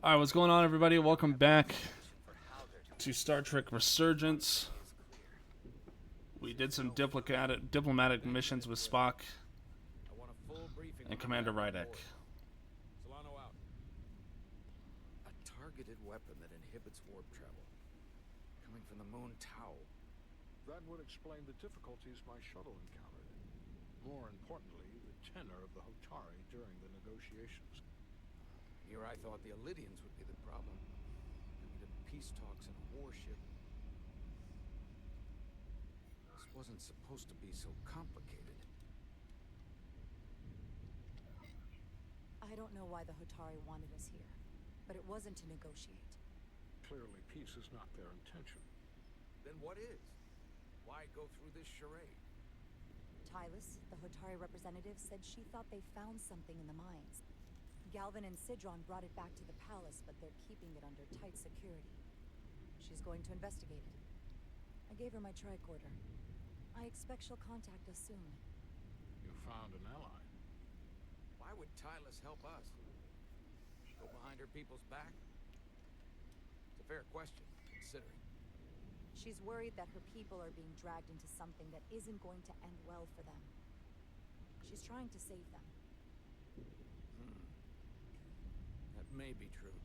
Alright, what's going on, everybody? Welcome back to Star Trek Resurgence. We did some diplomatic missions with Spock and Commander Rydek. A targeted weapon that inhibits warp travel. Coming from the moon Tau. That would explain the difficulties my shuttle encountered. More importantly, the tenor of the Hotari during the negotiations. Here I thought the Elydians would be the problem. Coming to peace talks in a warship. This wasn't supposed to be so complicated. I don't know why the Hotari wanted us here, but it wasn't to negotiate. Clearly, peace is not their intention. Then what is? Why go through this charade? Tylus, the Hotari representative, said she thought they found something in the mines. Galvin and Sidron brought it back to the palace, but they're keeping it under tight security. She's going to investigate it. I gave her my tricorder. I expect she'll contact us soon. You found an ally. Why would Tylus help us? Go behind her people's back? It's a fair question, considering. She's worried that her people are being dragged into something that isn't going to end well for them. She's trying to save them. That may be true.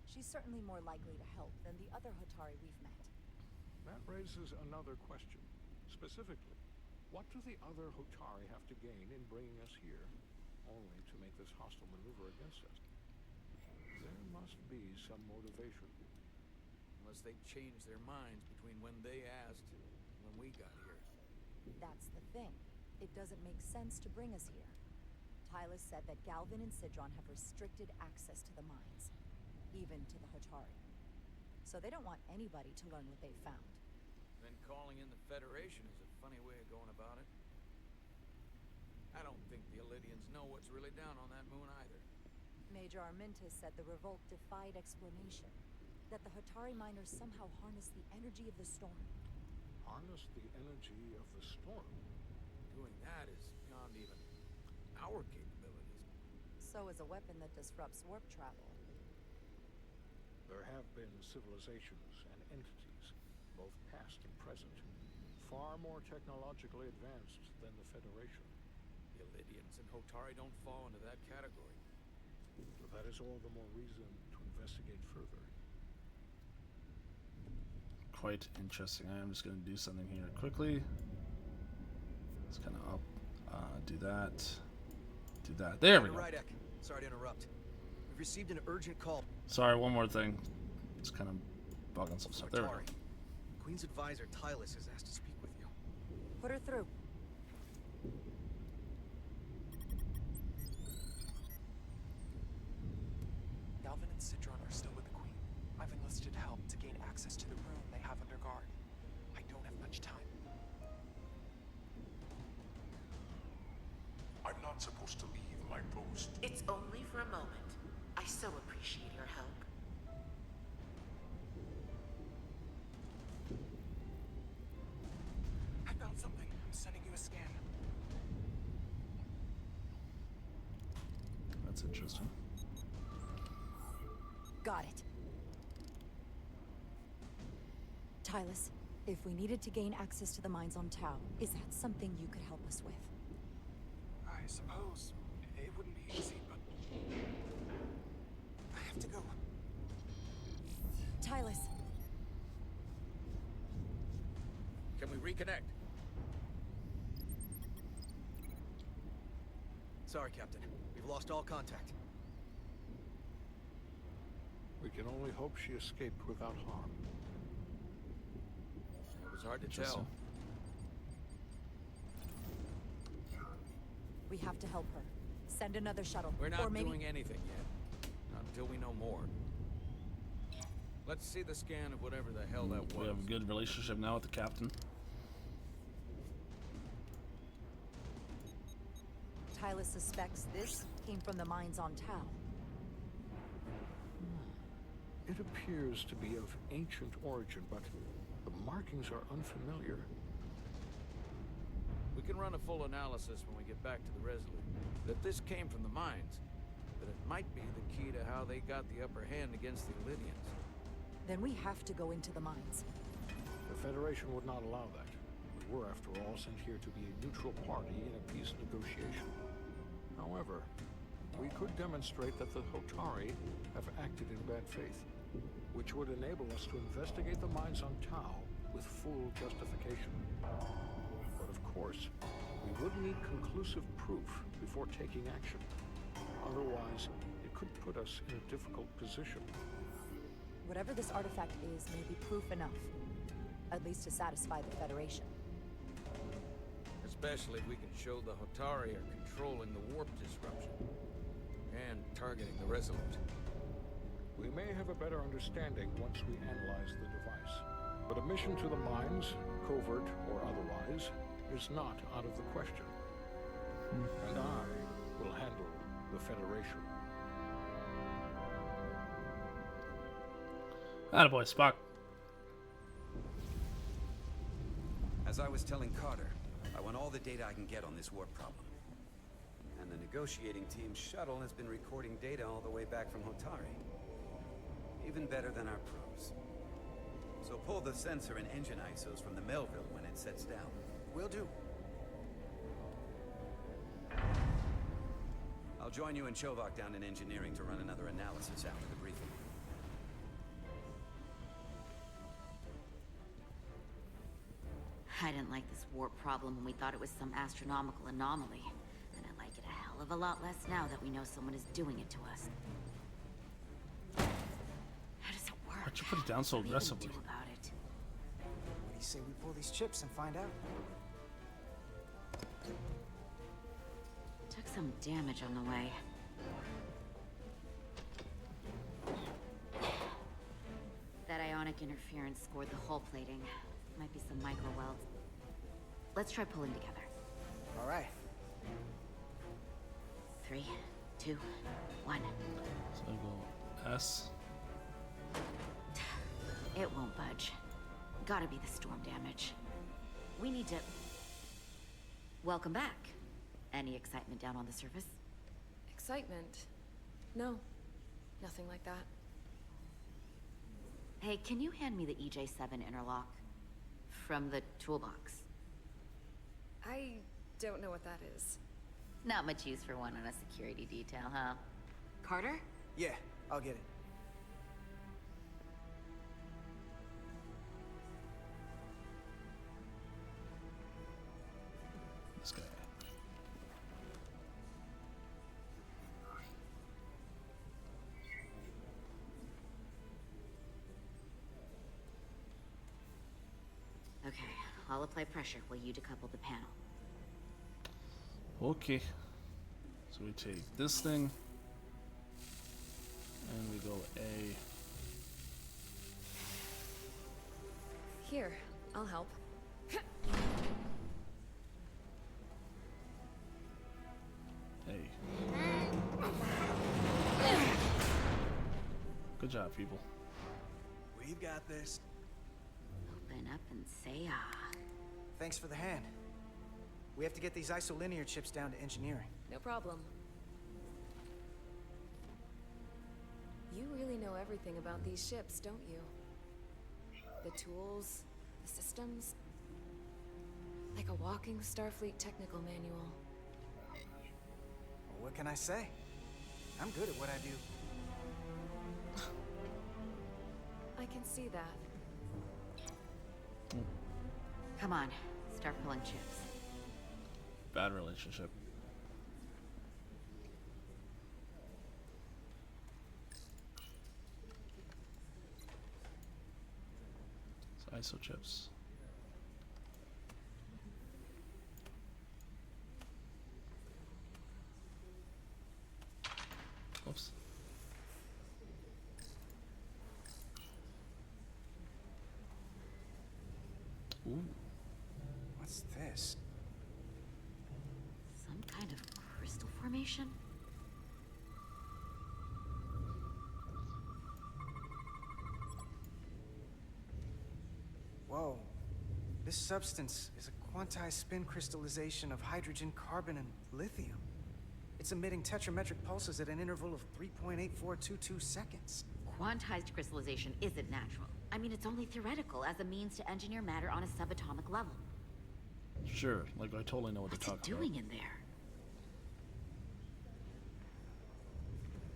She's certainly more likely to help than the other Hotari we've met. That raises another question. Specifically, what do the other Hotari have to gain in bringing us here, only to make this hostile maneuver against us? There must be some motivation. Unless they changed their minds between when they asked and when we got here. That's the thing. It doesn't make sense to bring us here. Tylus said that Galvin and Sidron have restricted access to the mines, even to the Hotari. So they don't want anybody to learn what they found. Then calling in the Federation is a funny way of going about it. I don't think the Elydians know what's really down on that moon either. Major Armintas said the revolt defied explanation. That the Hotari miners somehow harness the energy of the storm. Harness the energy of the storm? Doing that is beyond even our capabilities. So is a weapon that disrupts warp travel. There have been civilizations and entities, both past and present, far more technologically advanced than the Federation. The Elydians and Hotari don't fall into that category. But that is all the more reason to investigate further. Quite interesting. I'm just going to do something here quickly. Let's kind of do that. Do that. There we go. Rydek, sorry to interrupt. We've received an urgent call. Sorry, one more thing. It's kind of bugging some stuff. There we go. Queen's advisor, Tylus, has asked to speak with you. Put her through. Galvin and Sidron are still with the Queen. I've enlisted help to gain access to the room they have under guard. I don't have much time. I'm not supposed to leave my post. It's only for a moment. I so appreciate your help. I found something. I'm sending you a scan. That's interesting. Got it. Tylus, if we needed to gain access to the mines on Tau, is that something you could help us with? I suppose it wouldn't be easy, but I have to go. Tylus. Can we reconnect? Sorry, Captain. We've lost all contact. We can only hope she escaped without harm. It was hard to tell. We have to help her. Send another shuttle. We're not or maybe... doing anything yet. Not until we know more. Let's see the scan of whatever the hell that was. We have a good relationship now with the captain. Tylus suspects this came from the mines on Tau. It appears to be of ancient origin, but the markings are unfamiliar. We can run a full analysis when we get back to the Resolute. If this came from the mines, that it might be the key to how they got the upper hand against the Illydians. Then we have to go into the mines. The Federation would not allow that. We were, after all, sent here to be a neutral party in a peace negotiation. However, we could demonstrate that the Hotari have acted in bad faith, which would enable us to investigate the mines on Tau with full justification. But of course, we would need conclusive proof before taking action. Otherwise, it could put us in a difficult position. Whatever this artifact is may be proof enough. At least to satisfy the Federation. Especially if we can show the Hotari are controlling the warp disruption. And targeting the Resolute. We may have a better understanding once we analyze the device. But a mission to the mines, covert or otherwise, is not out of the question. And I will handle the Federation. Attaboy, Spock. As I was telling Carter, I want all the data I can get on this warp problem. And the negotiating team's shuttle has been recording data all the way back from Hotari. Even better than our probes. So pull the sensor and engine ISOs from the Melville when it sets down. Will do. I'll join you and Chovak down in engineering to run another analysis after the briefing. I didn't like this warp problem when we thought it was some astronomical anomaly. And I like it a hell of a lot less now that we know someone is doing it to us. How does it work? Why'd you put it down so What do we aggressively? do about it? What do you say we pull these chips and find out? Took some damage on the way. That ionic interference scored the hull plating. Might be some micro welds. Let's try pulling together. All right. 3, 2, 1. So I go S. It won't budge. Gotta be the storm damage. We need to... Welcome back. Any excitement down on the surface? Excitement? No. Nothing like that. Hey, can you hand me the EJ7 interlock? From the toolbox. I don't know what that is. Not much use for one on a security detail, huh? Carter? Yeah, I'll get it. This guy. Okay, I'll apply pressure while you decouple the panel. Okay. So we take this thing. And we go A. Here, I'll help. A. Good job, people. We've got this. Open up and say ah. Thanks for the hand. We have to get these isolinear chips down to engineering. No problem. You really know everything about these ships, don't you? The tools, the systems. Like a walking Starfleet technical manual. Well, what can I say? I'm good at what I do. I can see that. Come on, start pulling chips. Bad relationship. So ISO chips. Oops. Ooh. What's this? Some kind of crystal formation? Whoa. This substance is a quantized spin crystallization of hydrogen, carbon, and lithium. It's emitting tetrametric pulses at an interval of 3.8422 seconds. Quantized crystallization isn't natural. I mean, it's only theoretical as a means to engineer matter on a subatomic level. Sure, like I totally know what What's to it talk doing about. in there?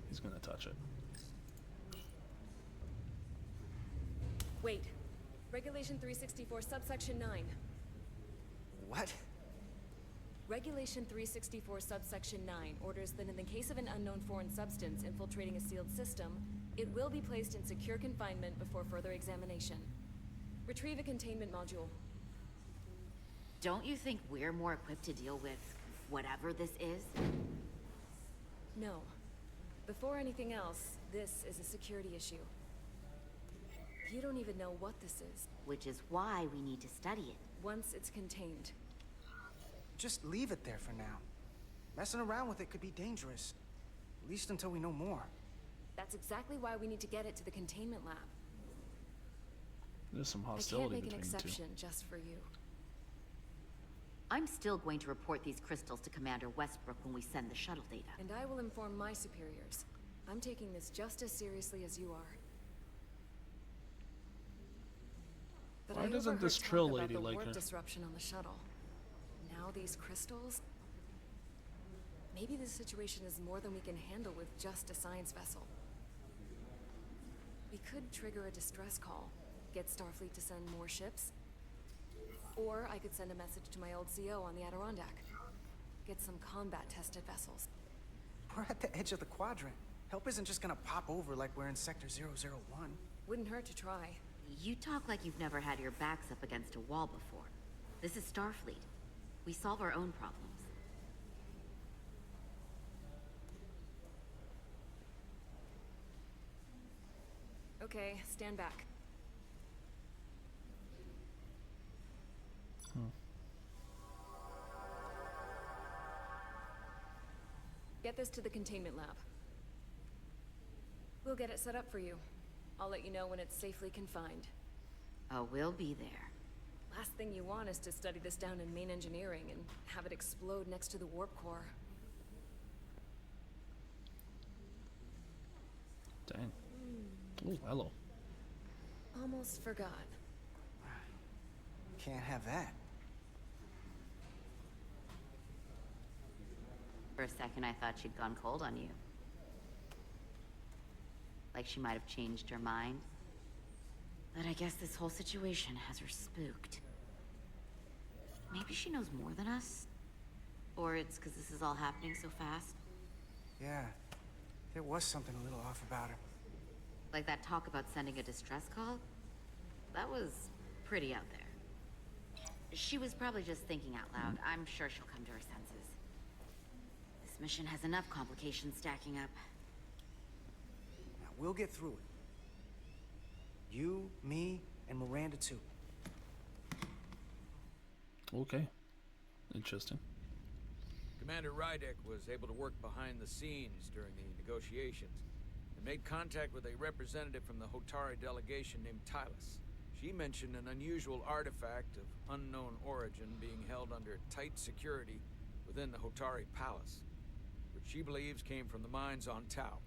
He's gonna touch it. Wait. Regulation 364, subsection 9. What? Regulation 364, subsection 9 orders that in the case of an unknown foreign substance infiltrating a sealed system, it will be placed in secure confinement before further examination. Retrieve a containment module. Don't you think we're more equipped to deal with whatever this is? No. Before anything else, this is a security issue. You don't even know what this is. Which is why we need to study it. Once it's contained. Just leave it there for now. Messing around with it could be dangerous. At least until we know more. That's exactly why we need to get it to the containment lab. There's some I can't hostility make an between the two. exception just for you. I'm still going to report these crystals to Commander Westbrook when we send the shuttle data. And I will inform my superiors. I'm taking this just as seriously as you are. But Why I doesn't overheard this talk Trill about lady the like warp her? disruption on the shuttle. Now these crystals? Maybe this situation is more than we can handle with just a science vessel. We could trigger a distress call, get Starfleet to send more ships. Or I could send a message to my old CO on the Adirondack. Get some combat-tested vessels. We're at the edge of the quadrant. Help isn't just gonna pop over like we're in Sector 001. Wouldn't hurt to try. You talk like you've never had your backs up against a wall before. This is Starfleet. We solve our own problems. Okay, stand back. Get this to the containment lab. We'll get it set up for you. I'll let you know when it's safely confined. Oh, we'll be there. Last thing you want is to study this down in main engineering and have it explode next to the warp core. Dang. Oh, hello. Almost forgot. Can't have that. For a second, I thought she'd gone cold on you. Like she might have changed her mind. But I guess this whole situation has her spooked. Maybe she knows more than us? Or it's because this is all happening so fast? Yeah, there was something a little off about her. Like that talk about sending a distress call? That was pretty out there. She was probably just thinking out loud. I'm sure she'll come to her senses. This mission has enough complications stacking up. Now, we'll get through it. You, me, and Miranda too. Okay. Interesting. Commander Rydek was able to work behind the scenes during the negotiations and made contact with a representative from the Hotari delegation named Tylis. She mentioned an unusual artifact of unknown origin being held under tight security within the Hotari Palace, which she believes came from the mines on Tau.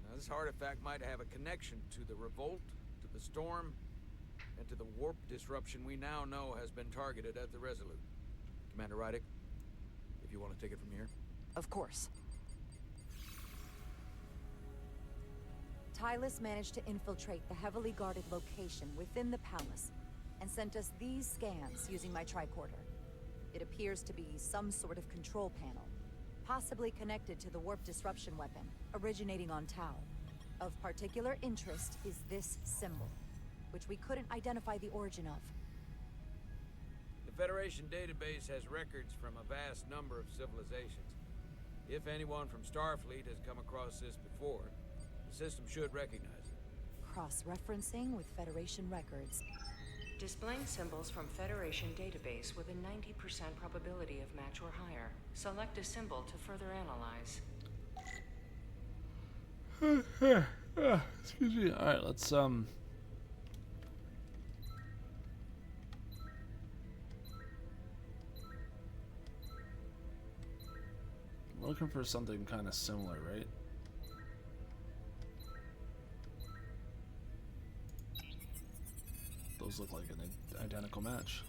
Now, this artifact might have a connection to the revolt, to the storm, and to the warp disruption we now know has been targeted at the Resolute. Commander Rydek, if you want to take it from here. Of course. Tylis managed to infiltrate the heavily guarded location within the palace and sent us these scans using my tricorder. It appears to be some sort of control panel, possibly connected to the warp disruption weapon originating on Tau. Of particular interest is this symbol, which we couldn't identify the origin of. The Federation database has records from a vast number of civilizations. If anyone from Starfleet has come across this before, the system should recognize it. Cross-referencing with Federation records. Displaying symbols from Federation database with a 90% probability of match or higher. Select a symbol to further analyze. Excuse me. Alright, let's We're looking for something kind of similar, right? Those look like an identical match.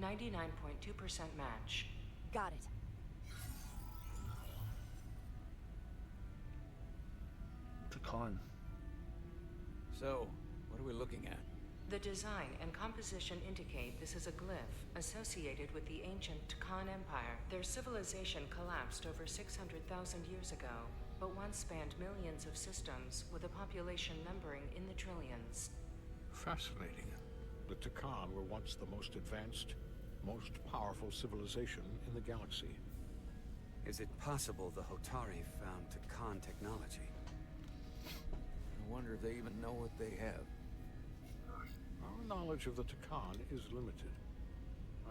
99.2% match. Got it. Takan. So, what are we looking at? The design and composition indicate this is a glyph associated with the ancient Takan Empire. Their civilization collapsed over 600,000 years ago, but once spanned millions of systems with a population numbering in the trillions. Fascinating. The Takan were once the most advanced, most powerful civilization in the galaxy. Is it possible the Hotari found Takan technology? I wonder if they even know what they have. Our knowledge of the Takan is limited.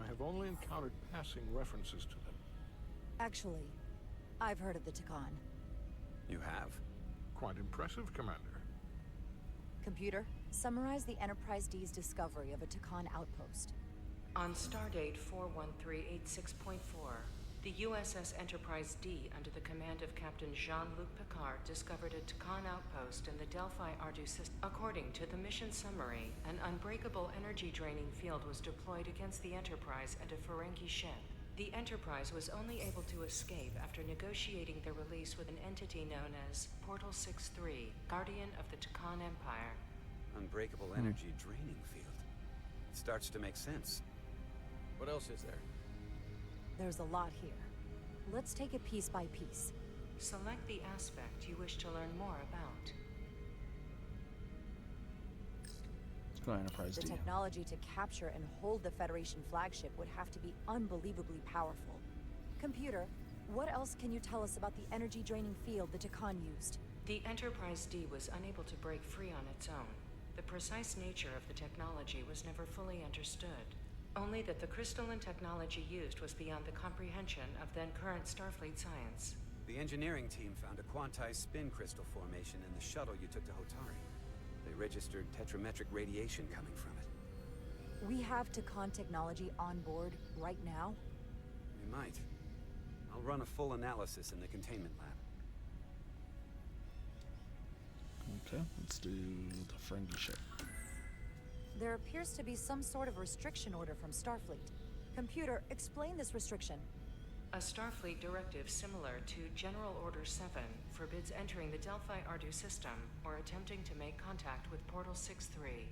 I have only encountered passing references to them. Actually, I've heard of the Takan. You have? Quite impressive, Commander. Computer, summarize the Enterprise D's discovery of a Takan outpost. On stardate 41386.4, the USS Enterprise D, under the command of Captain Jean-Luc Picard, discovered a Takan outpost in the Delphi-Ardu system. According to the mission summary, an unbreakable energy-draining field was deployed against the Enterprise and a Ferengi ship. The Enterprise was only able to escape after negotiating their release with an entity known as Portal 6-3, Guardian of the Takan Empire. Unbreakable energy draining field. It starts to make sense. What else is there? There's a lot here. Let's take it piece by piece. Select the aspect you wish to learn more about. Let's go Enterprise The D. technology to capture and hold the Federation flagship would have to be unbelievably powerful. Computer, what else can you tell us about the energy-draining field the Takan used? The Enterprise D was unable to break free on its own. The precise nature of the technology was never fully understood. Only that the crystalline technology used was beyond the comprehension of then-current Starfleet science. The engineering team found a quantized spin crystal formation in the shuttle you took to Hotari. They registered tetrametric radiation coming from it. We have Takan technology on board right now? We might. I'll run a full analysis in the containment lab. Okay, let's do the Ferengi ship. There appears to be some sort of restriction order from Starfleet. Computer, explain this restriction. A Starfleet directive similar to General Order 7 forbids entering the Delphi-Ardu system or attempting to make contact with Portal 6-3.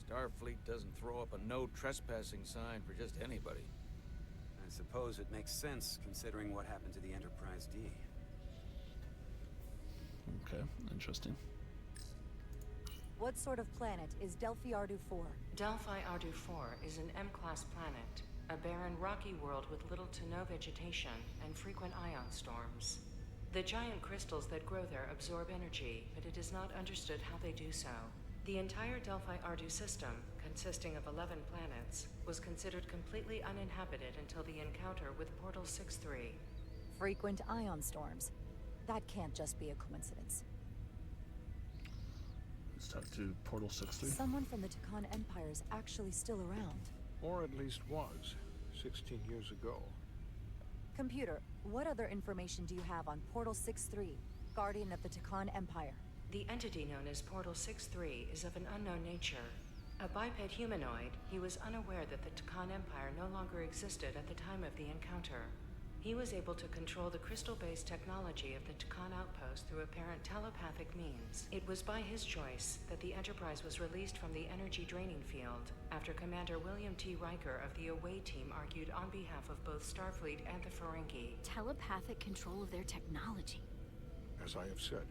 Starfleet doesn't throw up a no trespassing sign for just anybody. I suppose it makes sense considering what happened to the Enterprise D. Okay, interesting. What sort of planet is Delphi-Ardu 4? Delphi-Ardu 4 is an M-class planet, a barren rocky world with little to no vegetation and frequent ion storms. The giant crystals that grow there absorb energy, but it is not understood how they do so. The entire Delphi-Ardu system, consisting of 11 planets, was considered completely uninhabited until the encounter with Portal 6-3. Frequent ion storms. That can't just be a coincidence. Let's talk to Portal 6-3. Someone from the Takan Empire is actually still around. Or at least was, 16 years ago. Computer, what other information do you have on Portal 6-3, Guardian of the Takan Empire? The entity known as Portal 6-3 is of an unknown nature. A biped humanoid, he was unaware that the Takan Empire no longer existed at the time of the encounter. He was able to control the crystal-based technology of the Takan outpost through apparent telepathic means. It was by his choice that the Enterprise was released from the energy-draining field after Commander William T. Riker of the Away Team argued on behalf of both Starfleet and the Ferengi. Telepathic control of their technology. As I have said,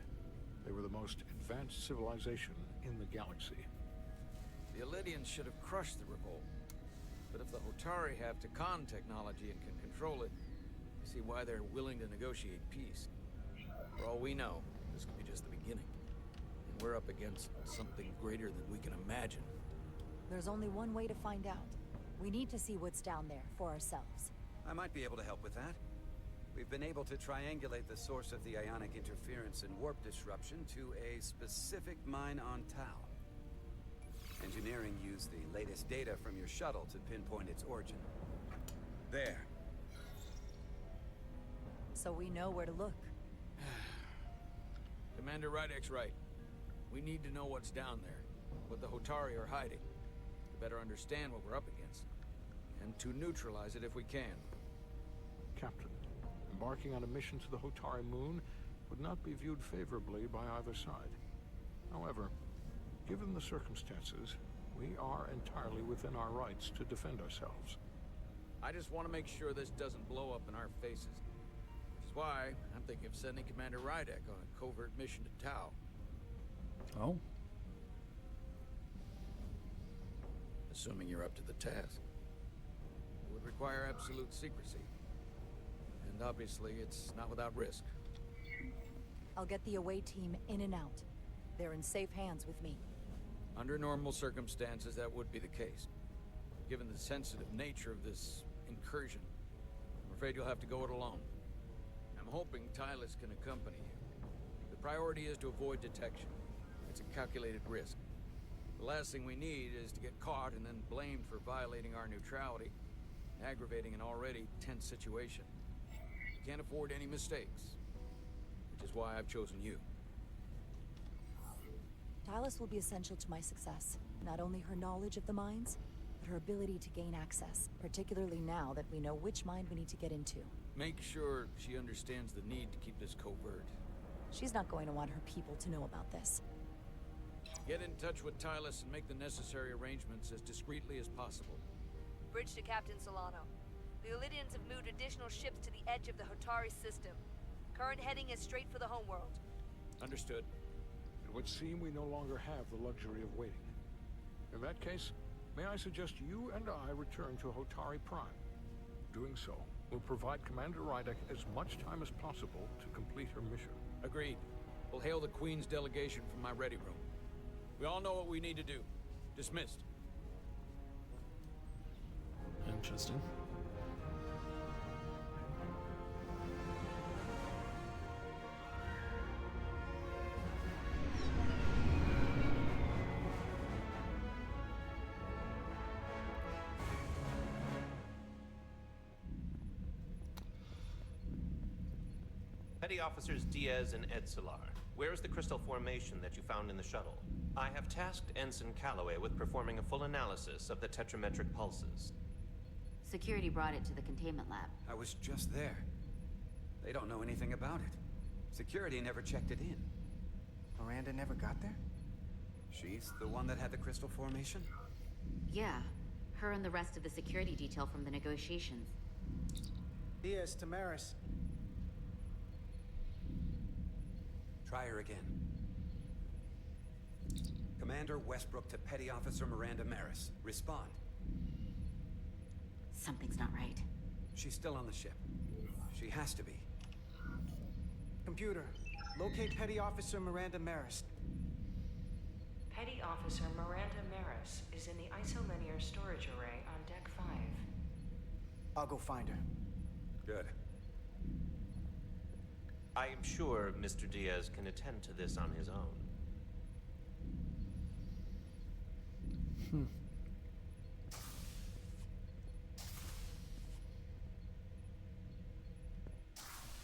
they were the most advanced civilization in the galaxy. The Elydians should have crushed the revolt. But if the Hotari have Takan technology and can control it, I see why they're willing to negotiate peace. For all we know, this could be just the beginning. And we're up against something greater than we can imagine. There's only one way to find out. We need to see what's down there for ourselves. I might be able to help with that. We've been able to triangulate the source of the ionic interference and warp disruption to a specific mine on Tau. Engineering used the latest data from your shuttle to pinpoint its origin. There. So we know where to look. Commander Rydek's right. We need to know what's down there, what the Hotari are hiding, to better understand what we're up against, and to neutralize it if we can. Captain, embarking on a mission to the Hotari moon would not be viewed favorably by either side. However, given the circumstances, we are entirely within our rights to defend ourselves. I just want to make sure this doesn't blow up in our faces. Which is why I'm thinking of sending Commander Rydek on a covert mission to Tau. Oh? Assuming you're up to the task. It would require absolute secrecy. And obviously, it's not without risk. I'll get the away team in and out. They're in safe hands with me. Under normal circumstances, that would be the case. Given the sensitive nature of this incursion, I'm afraid you'll have to go it alone. I'm hoping Tylus can accompany you. The priority is to avoid detection. It's a calculated risk. The last thing we need is to get caught and then blamed for violating our neutrality, aggravating an already tense situation. We can't afford any mistakes, which is why I've chosen you. Tylus will be essential to my success. Not only her knowledge of the mines, but her ability to gain access, particularly now that we know which mine we need to get into. Make sure she understands the need to keep this covert. She's not going to want her people to know about this. Get in touch with Tylus and make the necessary arrangements as discreetly as possible. Bridge to Captain Solano. The Illidians have moved additional ships to the edge of the Hotari system. Current heading is straight for the homeworld. Understood. It would seem we no longer have the luxury of waiting. In that case, may I suggest you and I return to Hotari Prime. Doing so will provide Commander Rydek as much time as possible to complete her mission. Agreed. We'll hail the Queen's delegation from my ready room. We all know what we need to do. Dismissed. Interesting. Petty Officers Diaz and Edsolar, where is the crystal formation that you found in the shuttle? I have tasked Ensign Calloway with performing a full analysis of the tetrametric pulses. Security brought it to the containment lab. I was just there. They don't know anything about it. Security never checked it in. Miranda never got there? She's the one that had the crystal formation? Yeah, her and the rest of the security detail from the negotiations. Diaz, Tamaris. Try her again. Commander Westbrook to Petty Officer Miranda Maris. Respond. Something's not right. She's still on the ship. She has to be. Computer, locate Petty Officer Miranda Maris. Petty Officer Miranda Maris is in the isolinear storage array on Deck 5. I'll go find her. Good. I am sure Mr. Diaz can attend to this on his own.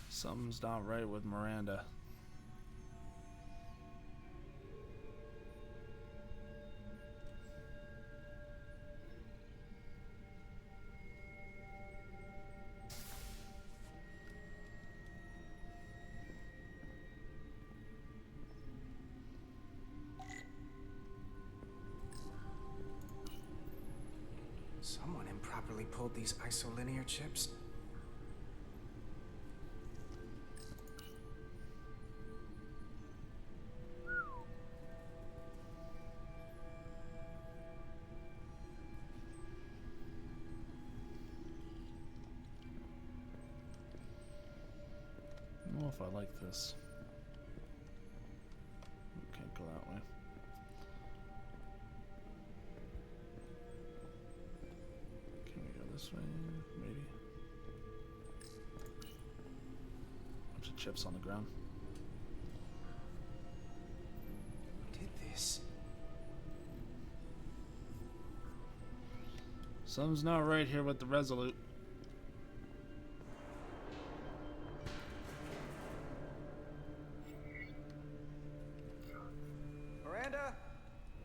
Something's not right with Miranda. Someone improperly pulled these isolinear chips. I don't know if I like this. Can't go that way. Can we go this way? Maybe. Bunch of chips on the ground. Who did this? Something's not right here with the Resolute. Miranda,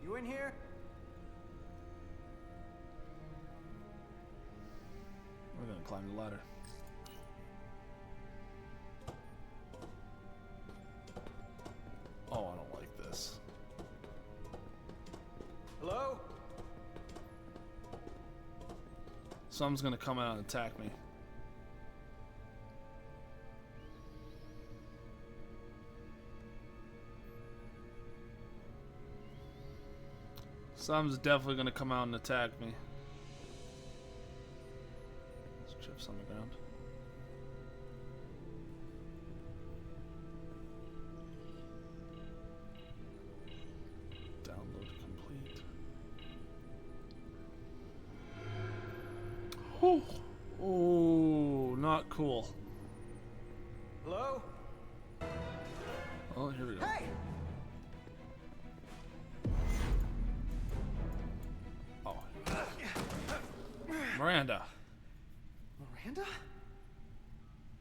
you in here? We're gonna climb the ladder. Oh, I don't like this. Hello? Something's gonna come out and attack me. Something's definitely gonna come out and attack me. There's chips on the ground. Download complete. Oh, not cool. Hello? Oh, here we go. Hey! Oh. Miranda. Miranda?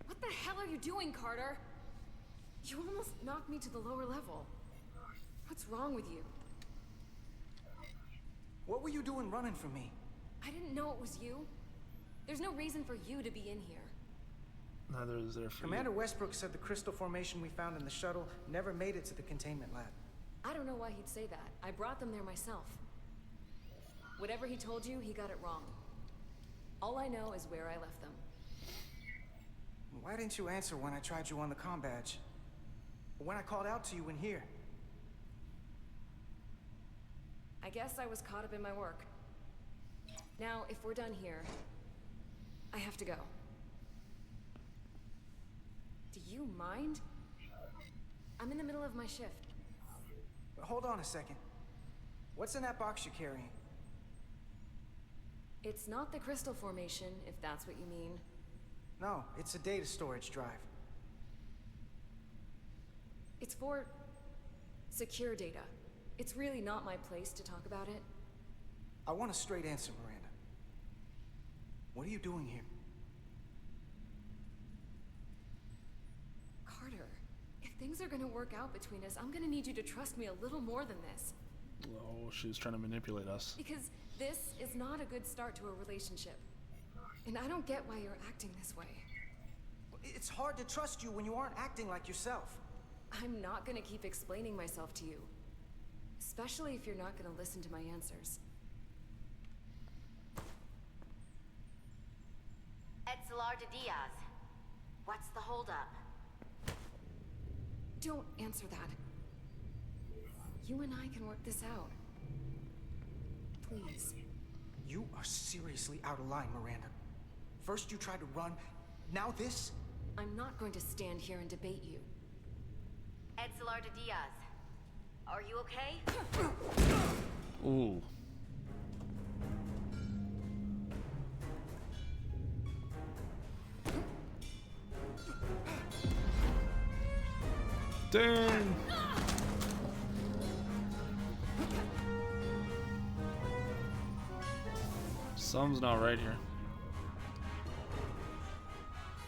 What the hell are you doing, Carter? You almost knocked me to the lower level. What's wrong with you? What were you doing running from me? I didn't know it was you. There's no reason for you to be in here. Neither is there for Commander you. Westbrook said the crystal formation we found in the shuttle never made it to the containment lab. I don't know why he'd say that. I brought them there myself. Whatever he told you, he got it wrong. All I know is where I left them. Why didn't you answer when I tried you on the comm badge? Or when I called out to you in here? I guess I was caught up in my work. Now, if we're done here, I have to go. Do you mind? I'm in the middle of my shift. Hold on a second. What's in that box you're carrying? It's not the crystal formation, if that's what you mean. No, it's a data storage drive. It's for secure data. It's really not my place to talk about it. I want a straight answer, Miranda. What are you doing here? Carter, if things are gonna work out between us, I'm gonna need you to trust me a little more than this. Oh, she's trying to manipulate us. Because this is not a good start to a relationship. And I don't get why you're acting this way. It's hard to trust you when you aren't acting like yourself. I'm not gonna keep explaining myself to you. Especially if you're not gonna listen to my answers. Edsolar de Diaz. What's the holdup? Don't answer that. You and I can work this out. Please. You are seriously out of line, Miranda. First you tried to run, now this? I'm not going to stand here and debate you. Edsolar de Diaz. Are you okay? Ooh. Dang. Something's not right here.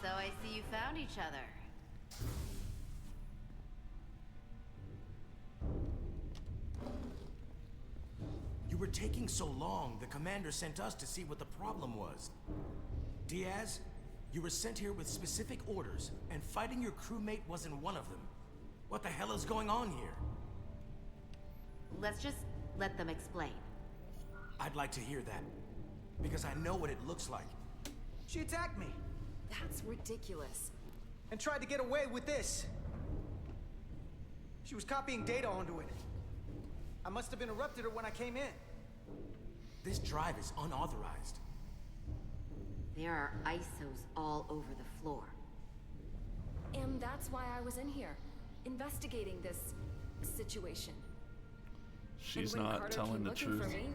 So I see you found each other. You were taking so long, the commander sent us to see what the problem was. Diaz, you were sent here with specific orders, and fighting your crewmate wasn't one of them. What the hell is going on here? Let's just let them explain. I'd like to hear that, because I know what it looks like. She attacked me. That's ridiculous. And tried to get away with this. She was copying data onto it. I must have interrupted her when I came in. This drive is unauthorized. There are ISOs all over the floor. And that's why I was in here, investigating this situation. She's and when not Carter telling came the looking truth. For me,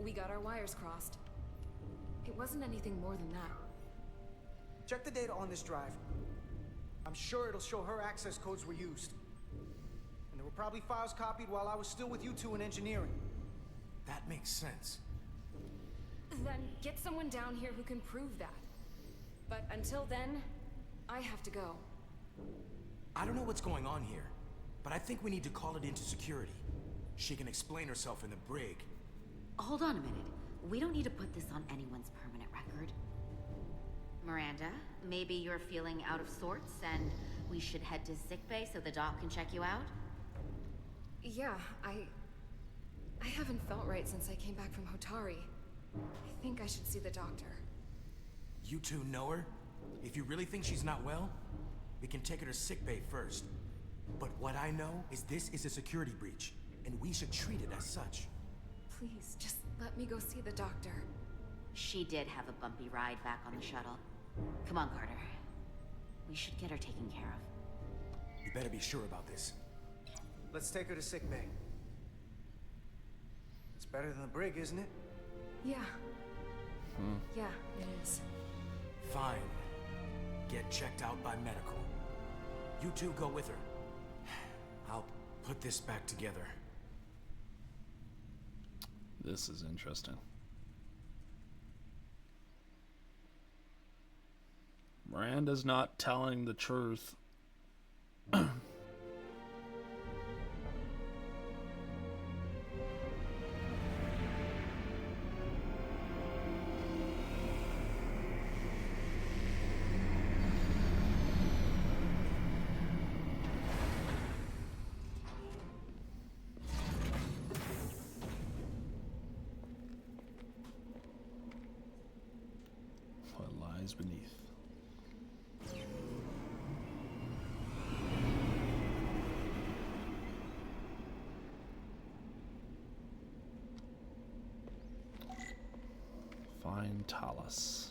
we got our wires crossed. It wasn't anything more than that. Check the data on this drive. I'm sure it'll show her access codes were used. And there were probably files copied while I was still with you two in engineering. That makes sense. Then get someone down here who can prove that. But until then, I have to go. I don't know what's going on here, but I think we need to call it into security. She can explain herself in the brig. Hold on a minute. We don't need to put this on anyone's permanent record. Miranda, maybe you're feeling out of sorts and we should head to sickbay so the doc can check you out? Yeah, I haven't felt right since I came back from Hotari. I think I should see the doctor. You two know her? If you really think she's not well, we can take her to sickbay first. But what I know is this is a security breach, and we should treat it as such. Please, just let me go see the doctor. She did have a bumpy ride back on the shuttle. Come on, Carter. We should get her taken care of. You better be sure about this. Let's take her to sickbay. It's better than the brig, isn't it? Yeah. Yeah, it is. Fine. Get checked out by medical. You two go with her. I'll put this back together. This is interesting. Miranda's not telling the truth. What lies beneath? Find Talus.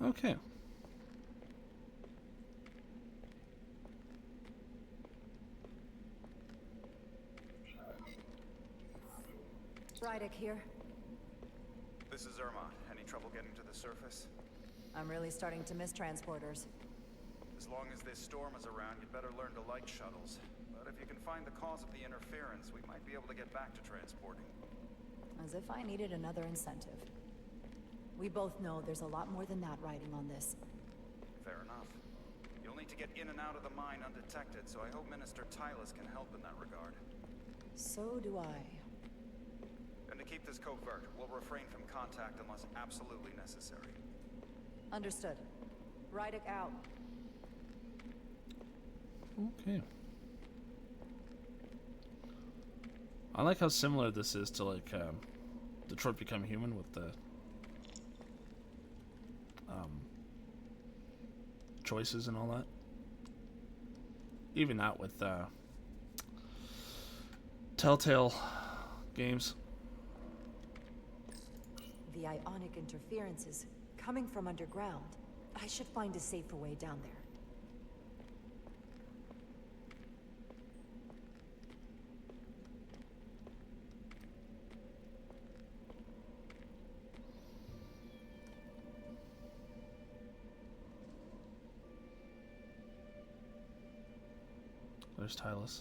Okay. Rydick here. This is Irma. Any trouble getting to the surface? I'm really starting to miss transporters. As long as this storm is around, you'd better learn to like shuttles. But if you can find the cause of the interference, we might be able to get back to transporting. As if I needed another incentive. We both know there's a lot more than that riding on this. Fair enough. You'll need to get in and out of the mine undetected, so I hope Minister Tylus can help in that regard. So do I. And to keep this covert, we'll refrain from contact unless absolutely necessary. Understood. Rydick out. Okay. I like how similar this is to like Detroit Become Human with the choices and all that. Even that with Telltale games. The ionic interference is coming from underground. I should find a safer way down there. There's Tylus.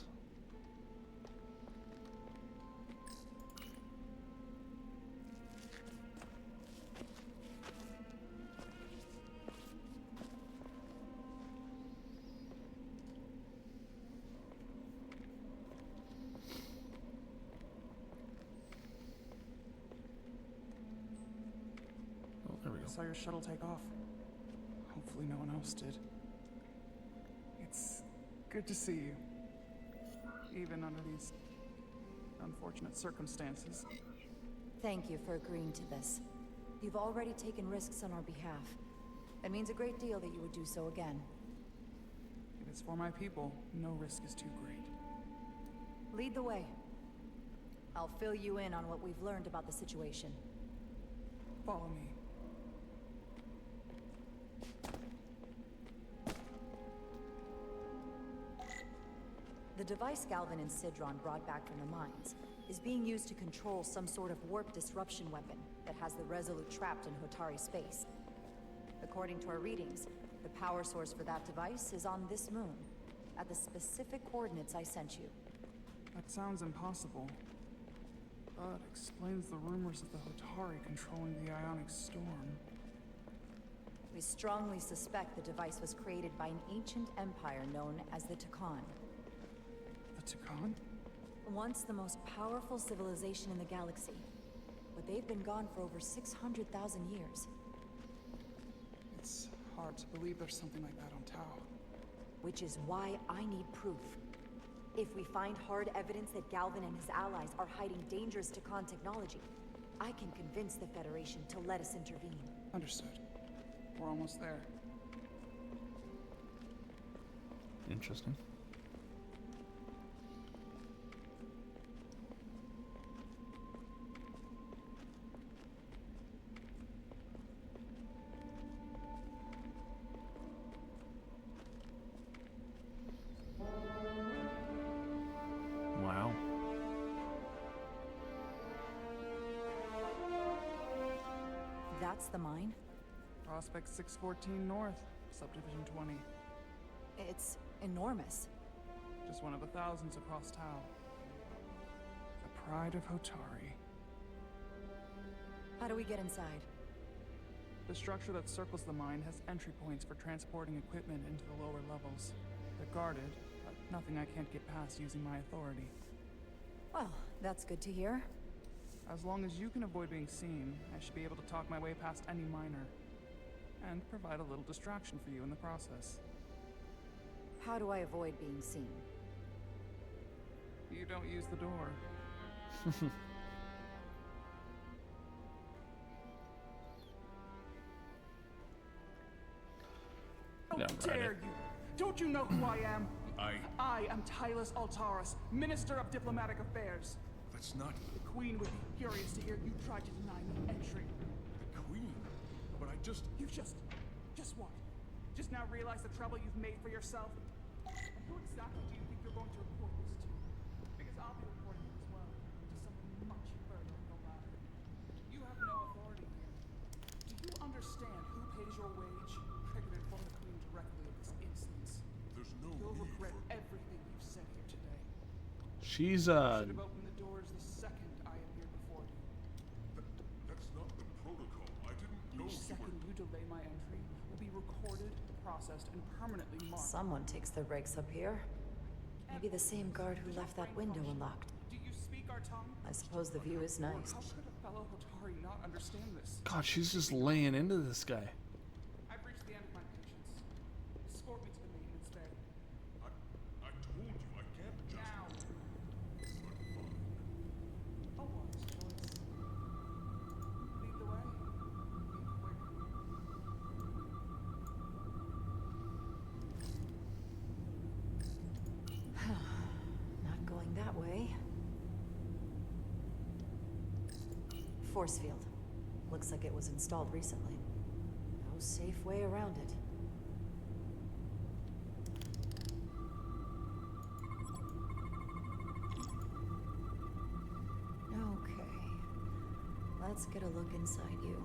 Oh, there we go. I saw your shuttle take off. Hopefully no one else did. It's good to see you. Even under these unfortunate circumstances. Thank you for agreeing to this. You've already taken risks on our behalf. It means a great deal that you would do so again. If it's for my people, no risk is too great. Lead the way. I'll fill you in on what we've learned about the situation. Follow me. The device Galvin and Sidron brought back from the mines is being used to control some sort of warp disruption weapon that has the Resolute trapped in Hotari space. According to our readings, the power source for that device is on this moon, at the specific coordinates I sent you. That sounds impossible. But explains the rumors of the Hotari controlling the Ionic Storm. We strongly suspect the device was created by an ancient empire known as the Takan. The Takan? Once the most powerful civilization in the galaxy. But they've been gone for over 600,000 years. It's hard to believe there's something like that on Tau. Which is why I need proof. If we find hard evidence that Galvin and his allies are hiding dangerous Takan technology, I can convince the Federation to let us intervene. Understood. We're almost there. Interesting. Wow. That's the mine? Prospect 614 North, Subdivision 20. It's enormous. Just one of the thousands across Tau. The pride of Hotari. How do we get inside? The structure that circles the mine has entry points for transporting equipment into the lower levels. They're guarded, but nothing I can't get past using my authority. Well, that's good to hear. As long as you can avoid being seen, I should be able to talk my way past any miner. And provide a little distraction for you in the process. How do I avoid being seen? You don't use the door. How dare you! Don't you know who I am? I am Tylus Altaris, Minister of Diplomatic Affairs. That's not... The Queen would be furious to hear you try to deny me entry. the Queen. But I just... You just what? Just now realize the trouble you've made for yourself? And who exactly do you think you're going to report this to? Because I'll be reporting it as well, to someone much further in the ladder. You have no authority here. Do you understand who pays your wage? I can inform the Queen directly of this instance. There's no You'll need regret for... everything you've said here today. She's Should have opened the doors the second I appeared before you. That's not the protocol. I didn't know Each you were... second you delay my entry will be recorded, processed, and permanently marked. Someone takes the breaks up here. Maybe the same guard who left that window unlocked. Do you speak our tongue? I suppose the view is nice. How could a fellow Hotari not understand this? God, she's just laying into this guy. I've reached the end of my patience. Escort me to the maintenance bay. I told you I can't just... Now. But fine. A wise choice. Lead the way. Be quick. Not going that way. Force field. Looks like it was installed recently. No safe way around it. Okay. Let's get a look inside you.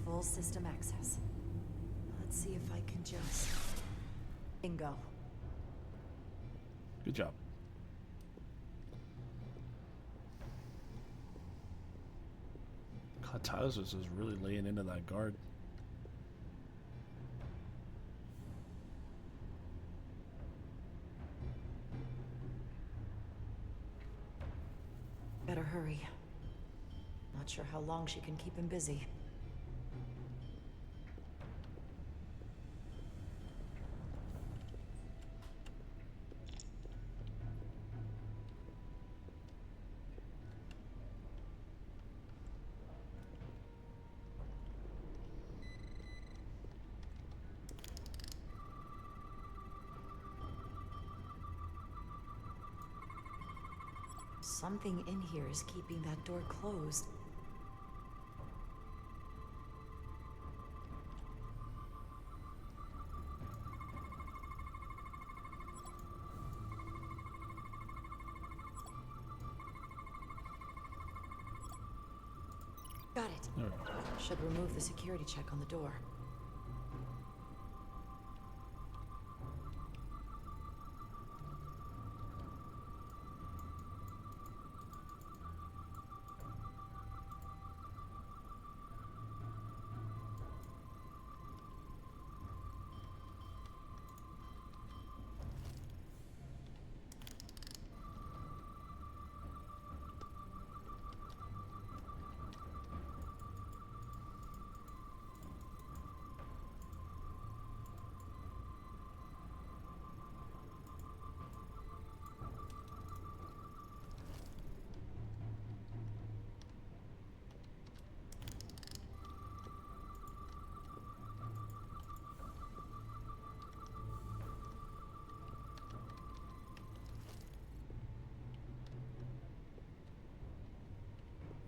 Full system access. Let's see if I can just... Bingo. Good job. God, Tyler's was just really laying into that guard. Better hurry. Not sure how long she can keep him busy. Something in here is keeping that door closed. Got it. There we go. Should remove the security check on the door.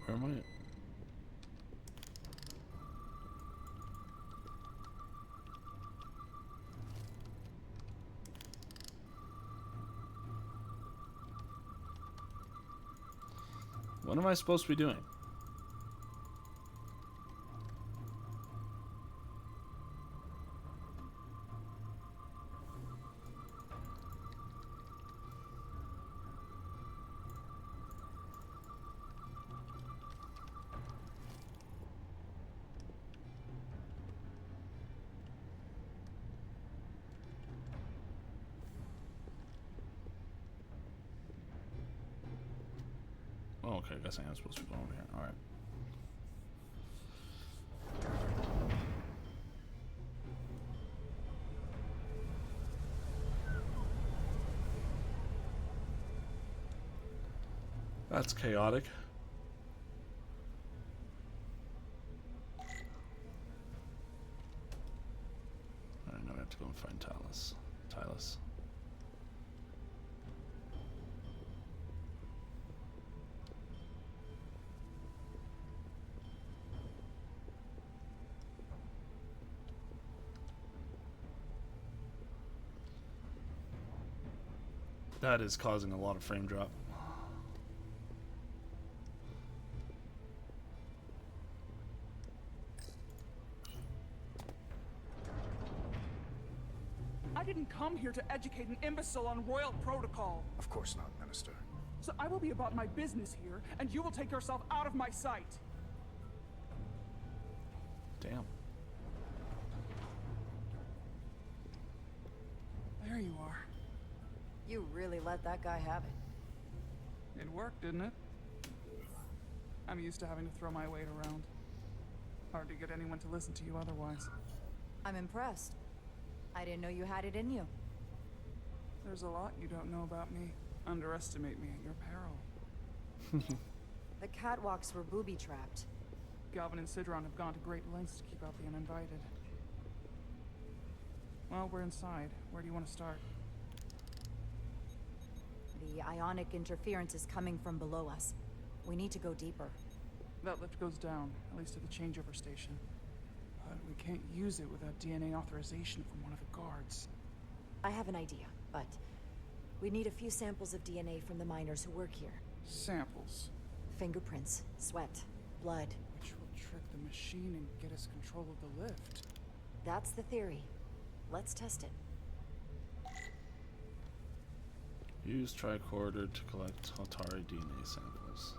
Where am I? What am I supposed to be doing? Oh, okay, I guess I am supposed to be going over here. Alright. That's chaotic. Alright, now we have to go and find Talus. Tylus. That is causing a lot of frame drop. I didn't come here to educate an imbecile on royal protocol. Of course not, Minister. So I will be about my business here, and you will take yourself out of my sight. Damn. There you are. You really let that guy have it. It worked, didn't it? I'm used to having to throw my weight around. Hard to get anyone to listen to you otherwise. I'm impressed. I didn't know you had it in you. There's a lot you don't know about me. Underestimate me at your peril. The catwalks were booby-trapped. Galvin and Sidron have gone to great lengths to keep out the uninvited. Well, we're inside. Where do you want to start? The ionic interference is coming from below us. We need to go deeper. That lift goes down, at least to the changeover station. But we can't use it without DNA authorization from one of the guards. I have an idea, but we need a few samples of DNA from the miners who work here. Samples? Fingerprints, sweat, blood. Which will trick the machine and get us control of the lift. That's the theory. Let's test it. Use tricorder to collect Hotari DNA samples.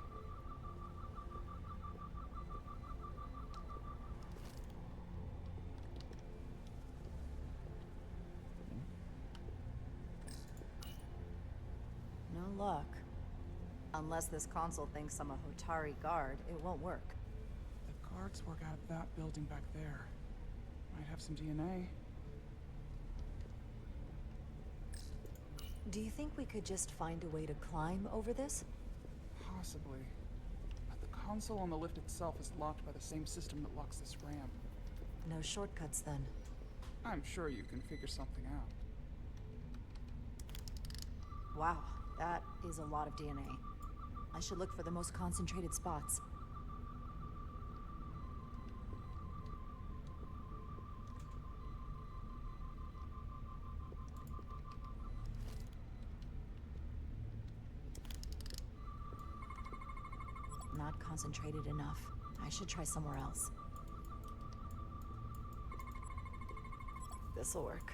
No luck. Unless this console thinks I'm a Hotari guard, it won't work. The guards work out of that building back there. Might have some DNA. Do you think we could just find a way to climb over this? Possibly. But the console on the lift itself is locked by the same system that locks this ramp. No shortcuts then. I'm sure you can figure something out. Wow, that is a lot of DNA. I should look for the most concentrated spots. Not concentrated enough. I should try somewhere else. This'll work.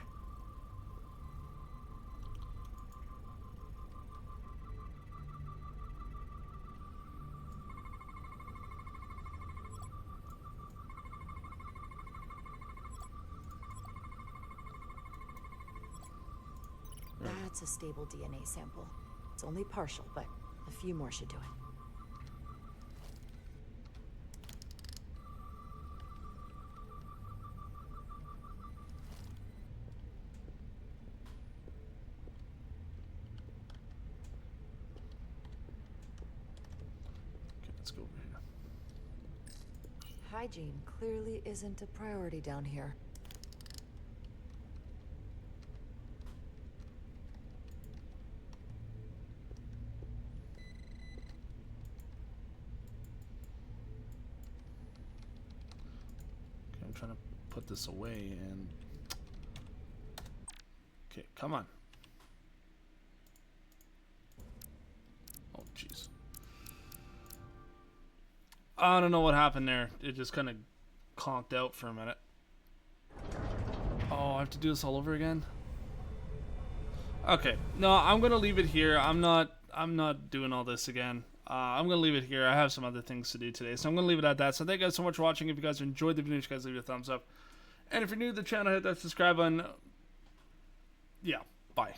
That's a stable DNA sample. It's only partial, but a few more should do it. Okay, let's go over here. Hygiene clearly isn't a priority down here. I'm trying to put this away and... Okay, come on. Oh, jeez. I don't know what happened there. It just kind of conked out for a minute. Oh, I have to do this all over again? Okay. No, I'm going to leave it here. I'm not doing all this again. I'm going to leave it here. I have some other things to do today, so I'm going to leave it at that. So thank you guys so much for watching. If you guys enjoyed the video, you guys leave a thumbs up. And if you're new to the channel, hit that subscribe button. Yeah, bye.